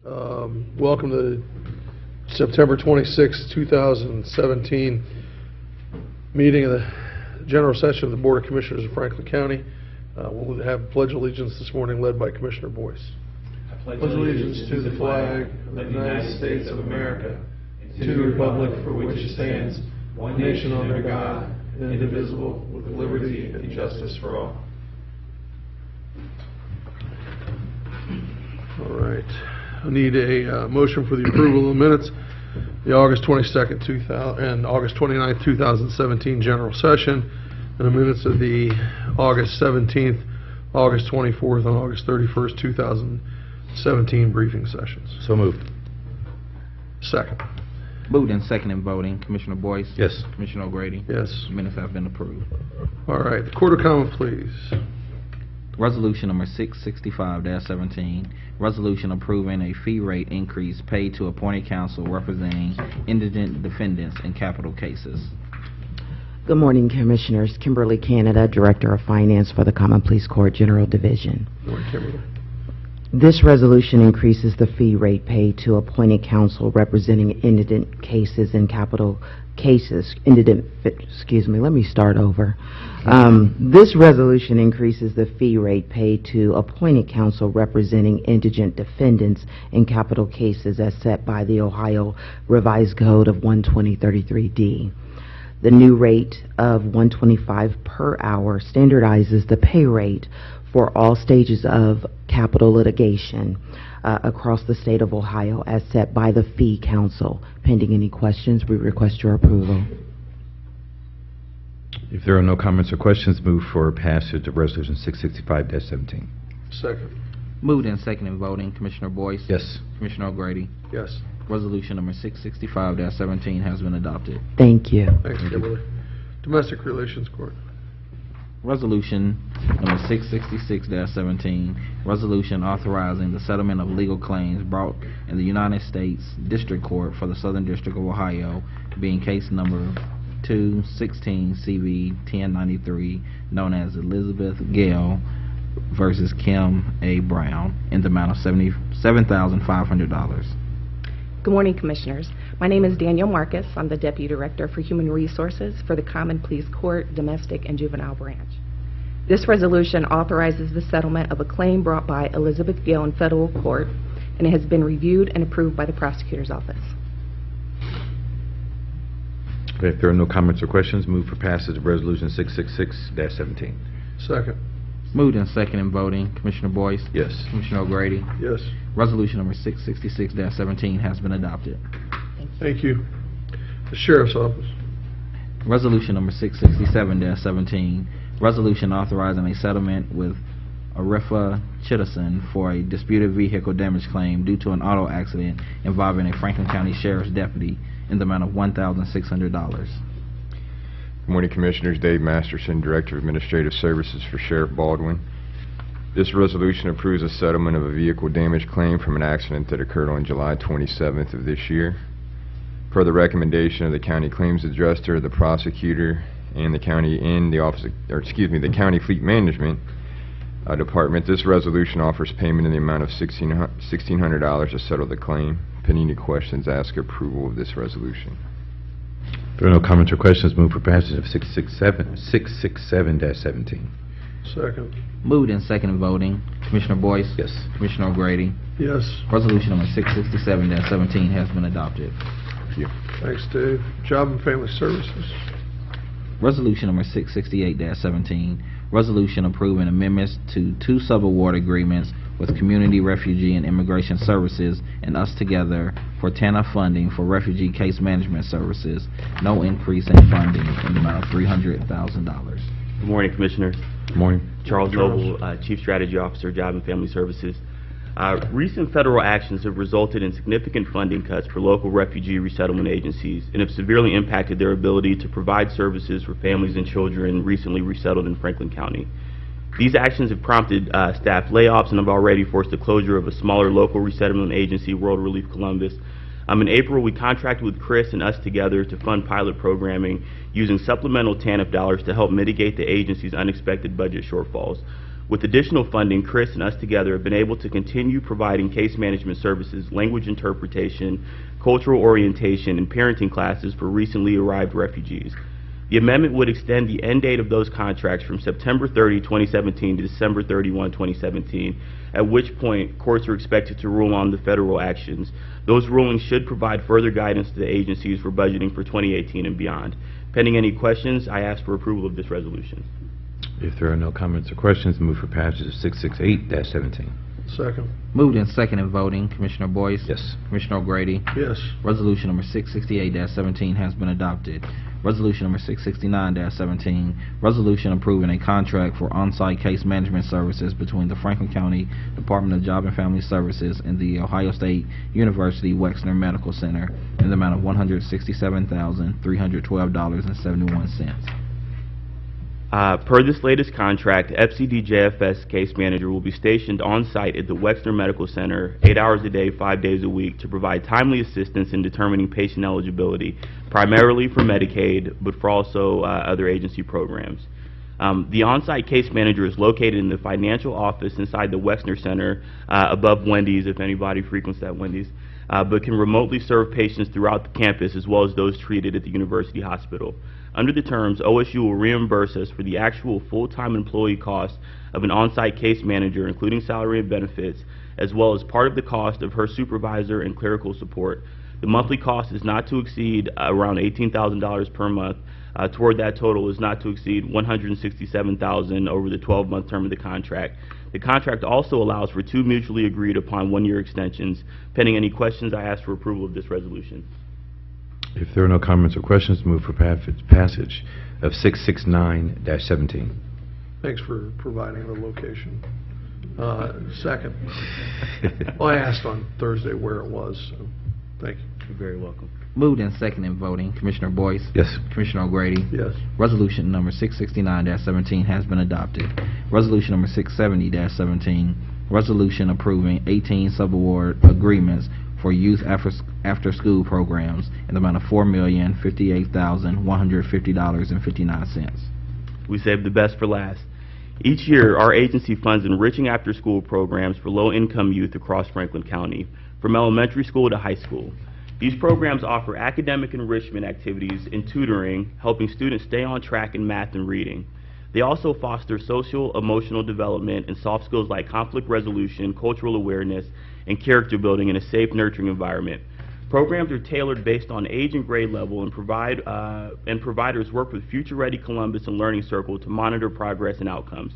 Welcome to September 26, 2017 meeting of the General Session of the Board of Commissioners of Franklin County. We'll have Pledge of Allegiance this morning led by Commissioner Boyce. I pledge allegiance to the flag of the United States of America, and to the republic for which it stands, one nation under God, indivisible, with liberty and justice for all. All right. I need a motion for the approval of the minutes, the August 22nd and August 29th, 2017 General Session, and the minutes of the August 17th, August 24th, and August 31st, 2017 briefing sessions. So moved. Second. Moved and seconded voting. Commissioner Boyce? Yes. Commissioner O'Grady? Yes. Minutes have been approved. All right. The Court of Comment, please. Resolution number 665-17, resolution approving a fee rate increase paid to appointed counsel representing indigent defendants in capital cases. Good morning, Commissioners. Kimberly Canada, Director of Finance for the Common Pleas Court General Division. Good morning, Kimberly. This resolution increases the fee rate paid to appointed counsel representing indigent cases in capital cases. Let me start over. This resolution increases the fee rate paid to appointed counsel representing indigent defendants in capital cases as set by the Ohio Revised Code of 12033D. The new rate of $125 per hour standardizes the pay rate for all stages of capital litigation across the state of Ohio as set by the Fee Council. Pending any questions, we request your approval. If there are no comments or questions, move for passage of Resolution 665-17. Second. Moved and seconded voting. Commissioner Boyce? Yes. Commissioner O'Grady? Yes. Resolution number 665-17 has been adopted. Thank you. Thanks, Kimberly. Domestic Relations Court. Resolution number 666-17, resolution authorizing the settlement of legal claims brought in the United States District Court for the Southern District of Ohio, being case number 216 CV 1093, known as Elizabeth Gale versus Kim A. Brown, in the amount of $77,500. Good morning, Commissioners. My name is Danielle Marcus. I'm the Deputy Director for Human Resources for the Common Pleas Court, Domestic and Juvenile Branch. This resolution authorizes the settlement of a claim brought by Elizabeth Gale in federal court, and it has been reviewed and approved by the Prosecutor's Office. Okay, if there are no comments or questions, move for passage of Resolution 666-17. Second. Moved and seconded voting. Commissioner Boyce? Yes. Commissioner O'Grady? Yes. Resolution number 666-17 has been adopted. Thank you. The Sheriff's Office. Resolution number 667-17, resolution authorizing a settlement with Arifa Chittison for a disputed vehicle damage claim due to an auto accident involving a Franklin County Sheriff's deputy in the amount of $1,600. Good morning, Commissioners. Dave Masterson, Director of Administrative Services for Sheriff Baldwin. This resolution approves a settlement of a vehicle damage claim from an accident that occurred on July 27th of this year. Per the recommendation of the County Claims Adjuster, the prosecutor, and the county the County Fleet Management Department, this resolution offers payment in the amount of $1,600 to settle the claim. Pending any questions, ask approval of this resolution. If there are no comments or questions, move for passage of 667-17. Second. Moved and seconded voting. Commissioner Boyce? Yes. Commissioner O'Grady? Yes. Resolution number 667-17 has been adopted. Thank you. Thanks, Dave. Job and Family Services. Resolution number 668-17, resolution approving amendments to 2 subaward agreements with Community Refugee and Immigration Services and Us Together for TANF funding for refugee case management services. No increase in funding in the amount of $300,000. Good morning, Commissioners. Good morning. Charles Noble, Chief Strategy Officer, Job and Family Services. Recent federal actions have resulted in significant funding cuts for local refugee resettlement agencies and have severely impacted their ability to provide services for families and children recently resettled in Franklin County. These actions have prompted staff layoffs and have already forced the closure of a smaller local resettlement agency, World Relief Columbus. In April, we contracted with Chris and Us Together to fund pilot programming using supplemental TANF dollars to help mitigate the agency's unexpected budget shortfalls. With additional funding, Chris and us together have been able to continue providing case management services, language interpretation, cultural orientation, and parenting classes for recently arrived refugees. The amendment would extend the end date of those contracts from September 30, 2017 to December 31, 2017, at which point courts are expected to rule on the federal actions. Those rulings should provide further guidance to the agencies for budgeting for 2018 and beyond. Pending any questions, I ask for approval of this resolution. If there are no comments or questions, move for passage of 668-17. Second. Moved in second and voting, Commissioner Boyce? Yes. Commissioner O'Grady? Yes. Resolution number 668-17 has been adopted. Resolution number 669-17, resolution approving a contract for on-site case management services between the Franklin County Department of Job and Family Services and the Ohio State University Wexner Medical Center in the amount of $167,312.71. Per this latest contract, FCD-JFS case manager will be stationed on-site at the Wexner Medical Center 8 hours a day, 5 days a week to provide timely assistance in determining patient eligibility, primarily for Medicaid, but for also other agency programs. The on-site case manager is located in the financial office inside the Wexner Center above Wendy's, if anybody frequents that Wendy's, but can remotely serve patients throughout the campus as well as those treated at the University Hospital. Under the terms, OSU will reimburse us for the actual full-time employee cost of an on-site case manager, including salary and benefits, as well as part of the cost of her supervisor and clerical support. The monthly cost is not to exceed around $18,000 per month. Toward that total is not to exceed $167,000 over the 12-month term of the contract. The contract also allows for 2 mutually agreed upon 1-year extensions. Pending any questions, I ask for approval of this resolution. If there are no comments or questions, move for passage of 669-17. Thanks for providing the location. Second. Well, I asked on Thursday where it was, so thank you. You're very welcome. Moved in second and voting, Commissioner Boyce? Yes. Commissioner O'Grady? Yes. Resolution number 669-17 has been adopted. Resolution number 670-17, resolution approving 18 subaward agreements for youth after-school programs in the amount of $4,058,150.59. We saved the best for last. Each year, our agency funds enriching after-school programs for low-income youth across Franklin County, from elementary school to high school. These programs offer academic enrichment activities and tutoring, helping students stay on track in math and reading. They also foster social, emotional development and soft skills like conflict resolution, cultural awareness, and character building in a safe, nurturing environment. Programs are tailored based on age and grade level, and providers work with Future Ready Columbus and Learning Circle to monitor progress and outcomes.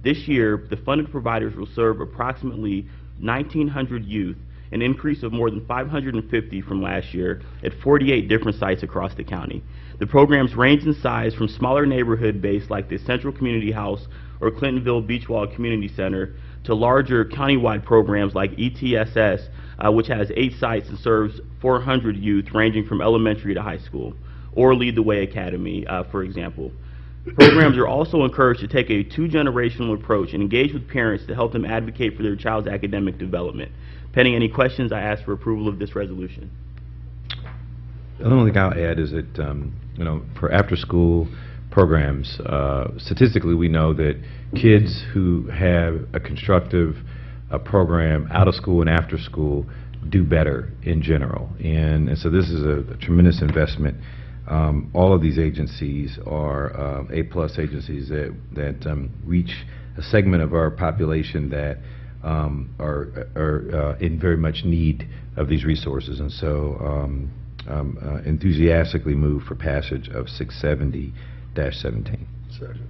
This year, the funded providers will serve approximately 1,900 youth, an increase of more than 550 from last year, at 48 different sites across the county. The programs range in size from smaller neighborhood-based like the Central Community House or Clintonville Beachwall Community Center to larger countywide programs like ETSS, which has 8 sites and serves 400 youth ranging from elementary to high school, or Lead the Way Academy, for example. Programs are also encouraged to take a 2-generational approach and engage with parents to help them advocate for their child's academic development. Pending any questions, I ask for approval of this resolution. The only thing I'll add is that, for after-school programs, statistically we know that kids who have a constructive program out of school and after school do better in general. And so this is a tremendous investment. All of these agencies are A+ agencies that reach a segment of our population that are in very much need of these resources. And so enthusiastically move for passage of 670-17. Second.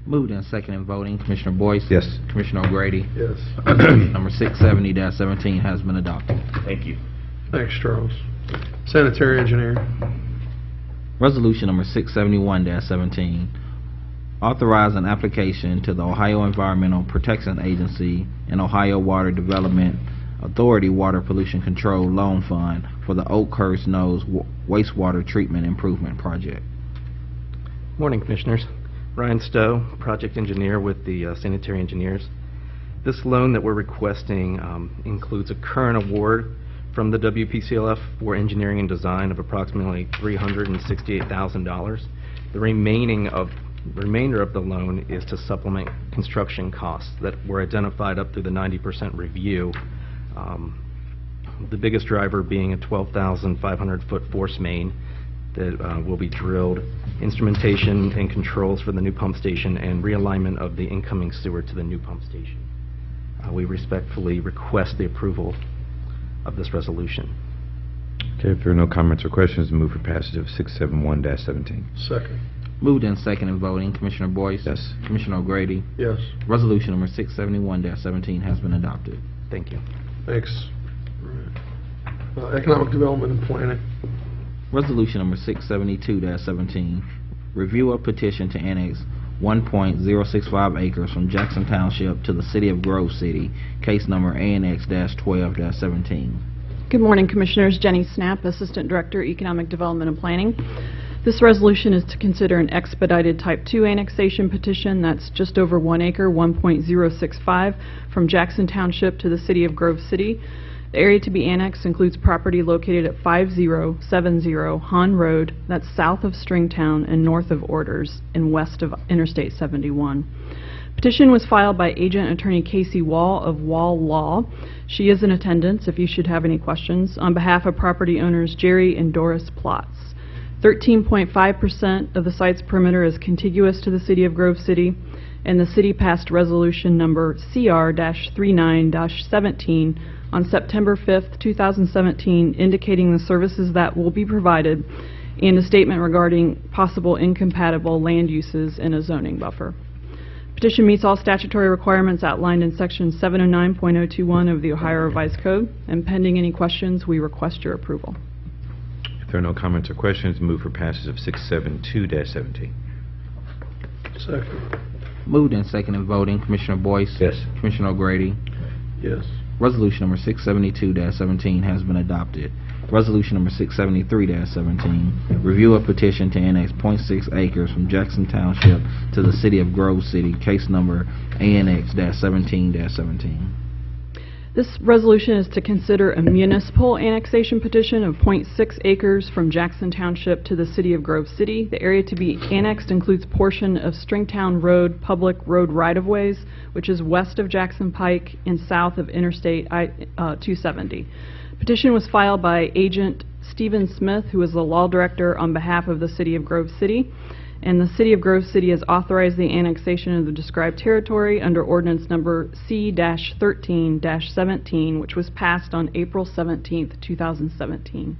Moved in second and voting, Commissioner Boyce? Yes. Commissioner O'Grady? Yes. Number 670-17 has been adopted. Thank you. Thanks, Charles. Sanitary engineer. Resolution number 671-17, authorize an application to the Ohio Environmental Protection Agency and Ohio Water Development Authority Water Pollution Control Loan Fund for the Oakhurst Nose Wastewater Treatment Improvement Project. Morning, Commissioners. Ryan Stowe, project engineer with the Sanitary Engineers. This loan that we're requesting includes a current award from the WPCLF for engineering and design of approximately $368,000. The remaining of The remainder of the loan is to supplement construction costs that were identified up through the 90% review. The biggest driver being a 12,500-foot force main that will be drilled, instrumentation and controls for the new pump station, and realignment of the incoming sewer to the new pump station. We respectfully request the approval of this resolution. Okay, if there are no comments or questions, move for passage of 671-17. Second. Moved and seconded voting. Commissioner Boyce? Yes. Commissioner O'Grady? Yes. Resolution number 671-17 has been adopted. Thank you. Thanks. Economic Development and Planning. Resolution number 672-17, review of petition to annex 1.065 acres from Jackson Township to the City of Grove City, case number ANX-12-17. Good morning, Commissioners. Jenny Snap, Assistant Director, Economic Development and Planning. This resolution is to consider an expedited Type 2 annexation petition that's just over 1 acre, 1.065, from Jackson Township to the City of Grove City. The area to be annexed includes property located at 5070 Hahn Road, that's south of Stringtown and north of Orders and west of Interstate 71. Petition was filed by Agent Attorney Casey Wall of Wall Law. She is in attendance if you should have any questions, on behalf of property owners Jerry and Doris Plotz. 13.5% of the site's perimeter is contiguous to the City of Grove City, and the city passed resolution number CR-39-17 on September 5th, 2017, indicating the services that will be provided and a statement regarding possible incompatible land uses in a zoning buffer. Petition meets all statutory requirements outlined in Section 709.021 of the Ohio Revised Code, and pending any questions, we request your approval. If there are no comments or questions, move for passage of 672-17. Second. Moved and seconded voting. Commissioner Boyce? Yes. Commissioner O'Grady? Yes. Resolution number 672-17 has been adopted. Resolution number 673-17, review of petition to annex .6 acres from Jackson Township to the City of Grove City, case number ANX-17-17. This resolution is to consider a municipal annexation petition of .6 acres from Jackson Township to the City of Grove City. The area to be annexed includes portion of Stringtown Road public road right-of-ways, which is west of Jackson Pike and south of Interstate 270. Petition was filed by Agent Stephen Smith, who is the law director on behalf of the City of Grove City. And the City of Grove City has authorized the annexation of the described territory under ordinance number C-13-17, which was passed on April 17th, 2017.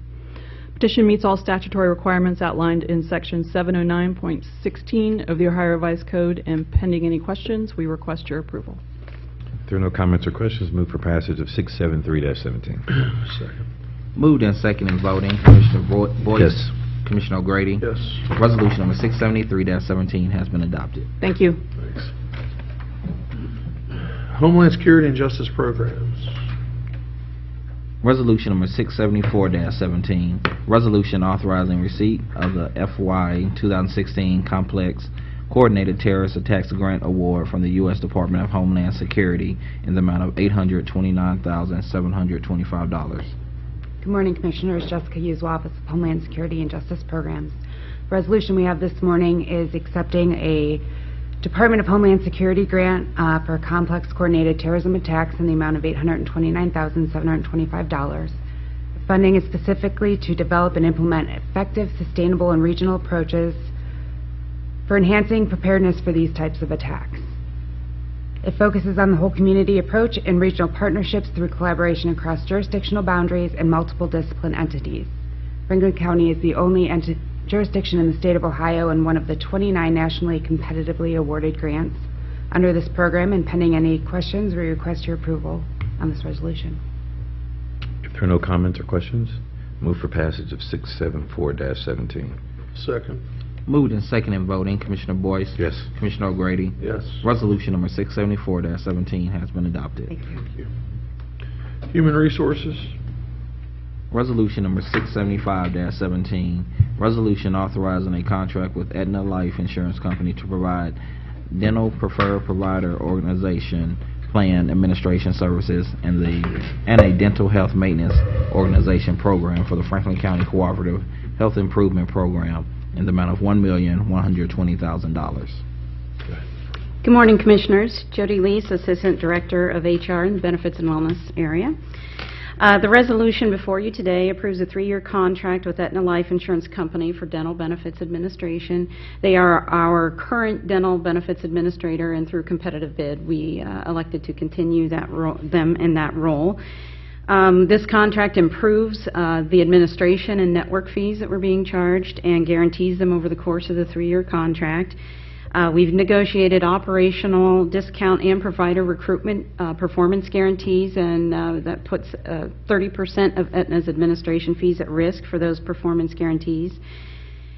Petition meets all statutory requirements outlined in Section 709.16 of the Ohio Revised Code, and pending any questions, we request your approval. If there are no comments or questions, move for passage of 673-17. Second. Moved and seconded voting. Commissioner Boyce? Yes. Commissioner O'Grady? Yes. Resolution number 673-17 has been adopted. Thank you. Thanks. Homeland Security and Justice Programs. Resolution number 674-17, resolution authorizing receipt of the FY 2016 Complex Coordinated Terrorist Attacks Grant Award from the U.S. Department of Homeland Security in the amount of $829,725. Good morning, Commissioners. Jessica Hughes, Office of Homeland Security and Justice Programs. The resolution we have this morning is accepting a Department of Homeland Security grant for complex coordinated terrorism attacks in the amount of $829,725. The funding is specifically to develop and implement effective, sustainable, and regional approaches for enhancing preparedness for these types of attacks. It focuses on the whole community approach and regional partnerships through collaboration across jurisdictional boundaries and multiple discipline entities. Franklin County is the only jurisdiction in the state of Ohio and one of the 29 nationally competitively awarded grants under this program, and pending any questions, we request your approval on this resolution. If there are no comments or questions, move for passage of 674-17. Second. Moved and seconded voting. Commissioner Boyce? Yes. Commissioner O'Grady? Yes. Resolution number 674-17 has been adopted. Thank you. Thank you. Human Resources. Resolution number 675-17, resolution authorizing a contract with Aetna Life Insurance Company to provide dental preferred provider organization plan administration services and a dental health maintenance organization program for the Franklin County Cooperative Health Improvement Program in the amount of $1,120,000. Good morning, Commissioners. Jody Lees, Assistant Director of HR in the Benefits and Wellness area. The resolution before you today approves a 3-year contract with Aetna Life Insurance Company for dental benefits administration. They are our current dental benefits administrator, and through competitive bid, we elected to continue them in that role. This contract improves the administration and network fees that were being charged and guarantees them over the course of the 3-year contract. We've negotiated operational discount and provider recruitment performance guarantees, and that puts 30% of Aetna's administration fees at risk for those performance guarantees.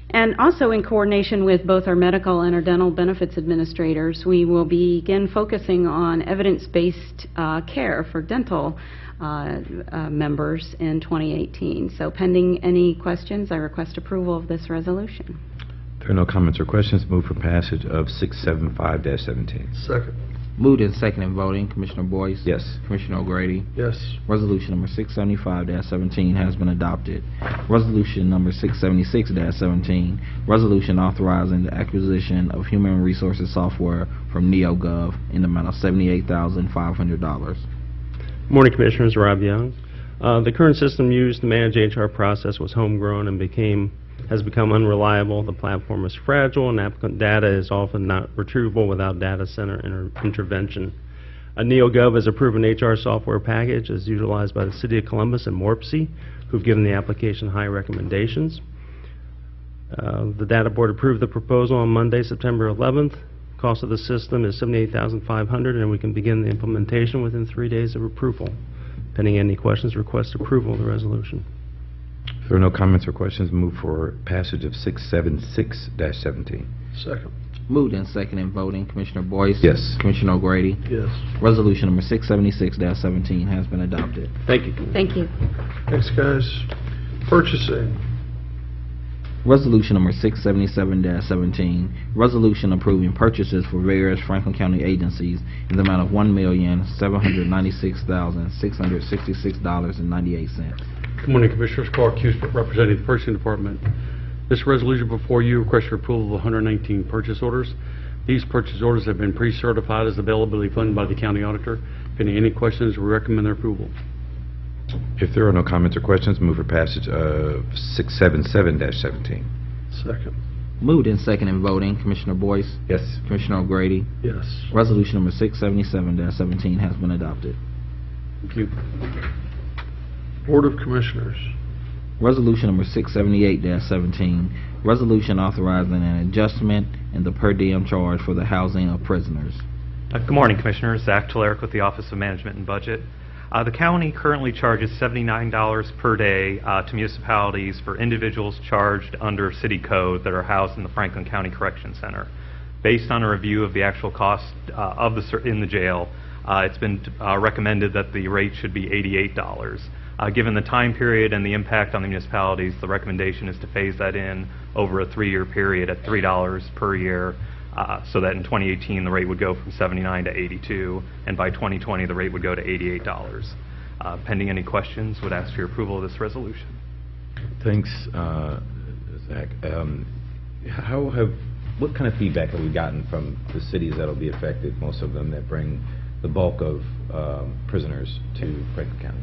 And also in coordination with both our medical and our dental benefits administrators, we will begin focusing on evidence-based care for dental members in 2018. So pending any questions, I request approval of this resolution. There are no comments or questions. Move for passage of 675-17. Second. Moved and seconded voting. Commissioner Boyce? Yes. Commissioner O'Grady? Yes. Resolution number 675-17 has been adopted. Resolution number 676-17, resolution authorizing the acquisition of human resources software from NeoGov in the amount of $78,500. Morning, Commissioners. Rob Young. The current system used to manage the HR process was homegrown and has become unreliable. The platform is fragile, and applicant data is often not retrievable without data center intervention. NeoGov is a proven HR software package, is utilized by the City of Columbus and Morpsey, who've given the application high recommendations. The Data Board approved the proposal on Monday, September 11th. Cost of the system is $78,500, and we can begin the implementation within 3 days of approval. Pending any questions, request approval of the resolution. If there are no comments or questions, move for passage of 676-17. Second. Moved and seconded voting. Commissioner Boyce? Yes. Commissioner O'Grady? Yes. Resolution number 676-17 has been adopted. Thank you. Thank you. Thanks, guys. Purchasing. Resolution number 677-17, resolution approving purchases for various Franklin County agencies in the amount of $1,796,666.98. Good morning, Commissioners. Clark Hughes, representing the Purchasing Department. This resolution before you requests your approval of 119 purchase orders. These purchase orders have been pre-certified as availability funded by the county auditor. If any questions, we recommend their approval. If there are no comments or questions, move for passage of 677-17. Second. Moved and seconded voting. Commissioner Boyce? Yes. Commissioner O'Grady? Yes. Resolution number 677-17 has been adopted. Thank you. Board of Commissioners. Resolution number 678-17, resolution authorizing an adjustment in the per diem charge for the housing of prisoners. Good morning, Commissioners. Zach Teleric with the Office of Management and Budget. The county currently charges $79 per day to municipalities for individuals charged under city code that are housed in the Franklin County Correction Center. Based on a review of the actual cost in the jail, it's been recommended that the rate should be $88. Given the time period and the impact on the municipalities, the recommendation is to phase that in over a 3-year period at $3 per year, so that in 2018 the rate would go from $79 to $82, and by 2020 the rate would go to $88. Pending any questions, would ask for your approval of this resolution. Thanks, Zach. What kind of feedback have we gotten from the cities that will be affected, most of them that bring the bulk of prisoners to Franklin County?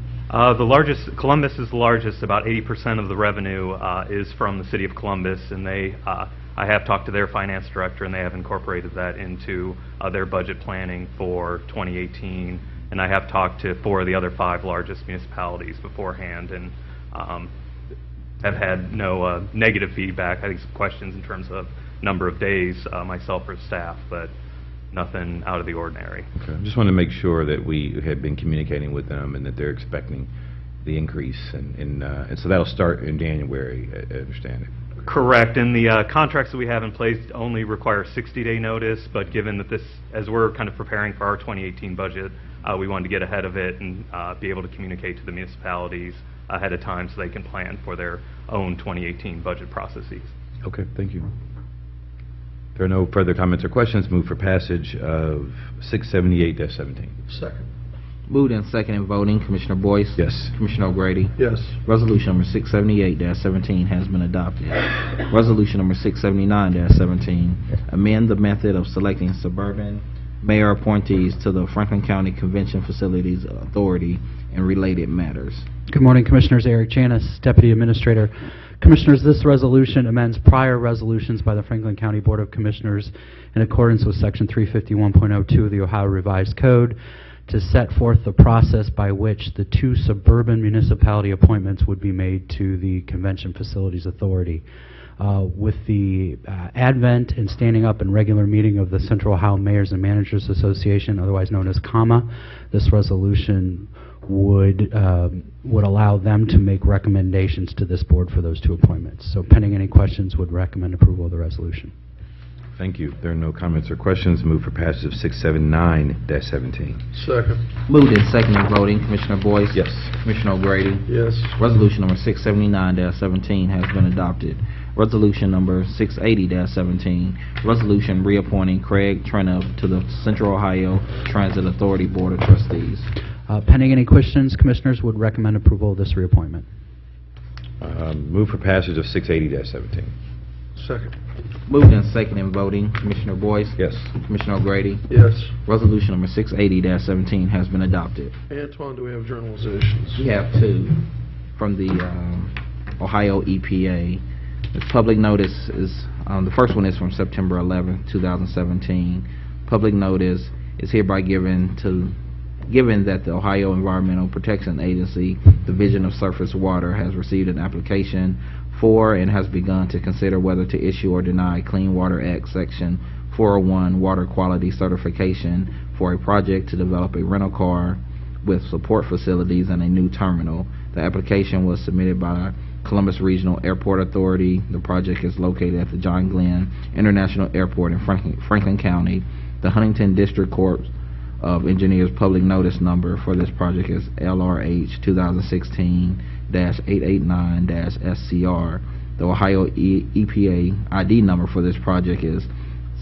Columbus is the largest. About 80% of the revenue is from the city of Columbus, and I have talked to their finance director, and they have incorporated that into their budget planning for 2018. And I have talked to 4 of the other 5 largest municipalities beforehand, and have had no negative feedback. I think some questions in terms of number of days, myself or staff, but nothing out of the ordinary. Okay. I just want to make sure that we have been communicating with them and that they're expecting the increase, and so that'll start in January, I understand it. Correct, and the contracts that we have in place only require 60-day notice, but given that this, as we're kind of preparing for our 2018 budget, we wanted to get ahead of it and be able to communicate to the municipalities ahead of time so they can plan for their own 2018 budget processes. Okay, thank you. If there are no further comments or questions, move for passage of 678-17. Second. Moved and seconded voting. Commissioner Boyce? Yes. Commissioner O'Grady? Yes. Resolution number 678-17 has been adopted. Resolution number 679-17, amend the method of selecting suburban mayor appointees to the Franklin County Convention Facilities Authority and related matters. Good morning, Commissioners. Eric Janis, Deputy Administrator. Commissioners, this resolution amends prior resolutions by the Franklin County Board of Commissioners in accordance with Section 351.02 of the Ohio Revised Code to set forth the process by which the 2 suburban municipality appointments would be made to the Convention Facilities Authority. With the advent and standing up and regular meeting of the Central Ohio Mayors and Managers Association, otherwise known as CAMA, this resolution would allow them to make recommendations to this board for those 2 appointments. So pending any questions, would recommend approval of the resolution. Thank you. There are no comments or questions. Move for passage of 679-17. Second. Moved and seconded voting. Commissioner Boyce? Yes. Commissioner O'Grady? Yes. Resolution number 679-17 has been adopted. Resolution number 680-17, resolution reappointing Craig Treniff to the Central Ohio Transit Authority Board of Trustees. Pending any questions, Commissioners would recommend approval of this reappointment. Move for passage of 680-17. Second. Moved and seconded voting. Commissioner Boyce? Yes. Commissioner O'Grady? Yes. Resolution number 680-17 has been adopted. Antoine, do we have journalizations? We have 2 from the Ohio EPA. The public notice is, the first one is from September 11, 2017. Public notice is hereby given that the Ohio Environmental Protection Agency Division of Surface Water has received an application for and has begun to consider whether to issue or deny Clean Water Act Section 401 water quality certification for a project to develop a rental car with support facilities and a new terminal. The application was submitted by Columbus Regional Airport Authority. The project is located at the John Glenn International Airport in Franklin County. The Huntington District Corps of Engineers public notice number for this project is LRH 2016-889-SCR. The Ohio EPA ID number for this project is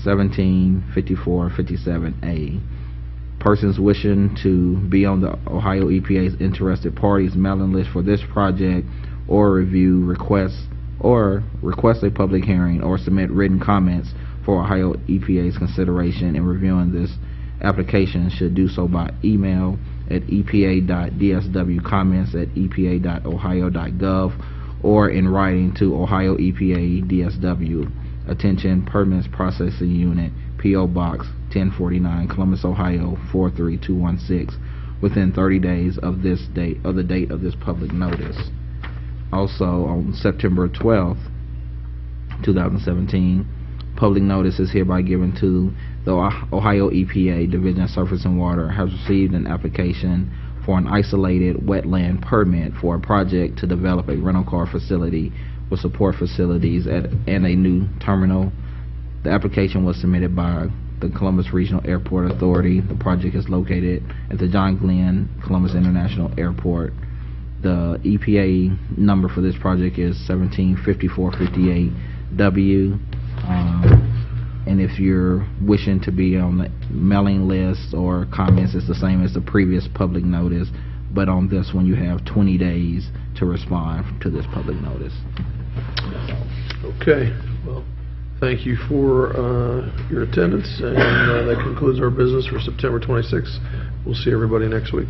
175457A. Persons wishing to be on the Ohio EPA's interested parties mailing list for this project or review request a public hearing or submit written comments for Ohio EPA's consideration in reviewing this application should do so by email at epa.dswcomments@epa.ohio.gov or in writing to Ohio EPA DSW. Attention, Permits Processing Unit, P.O. Box 1049, Columbus, Ohio 43216, within 30 days of the date of this public notice. Also, on September 12th, 2017, public notice is hereby given to the Ohio EPA Division of Surface and Water has received an application for an isolated wetland permit for a project to develop a rental car facility with support facilities and a new terminal. The application was submitted by the Columbus Regional Airport Authority. The project is located at the John Glenn Columbus International Airport. The EPA number for this project is 175458W. And if you're wishing to be on the mailing list or comments, it's the same as the previous public notice, but on this one you have 20 days to respond to this public notice. Okay. Well, thank you for your attendance, and that concludes our business for September 26th. We'll see everybody next week.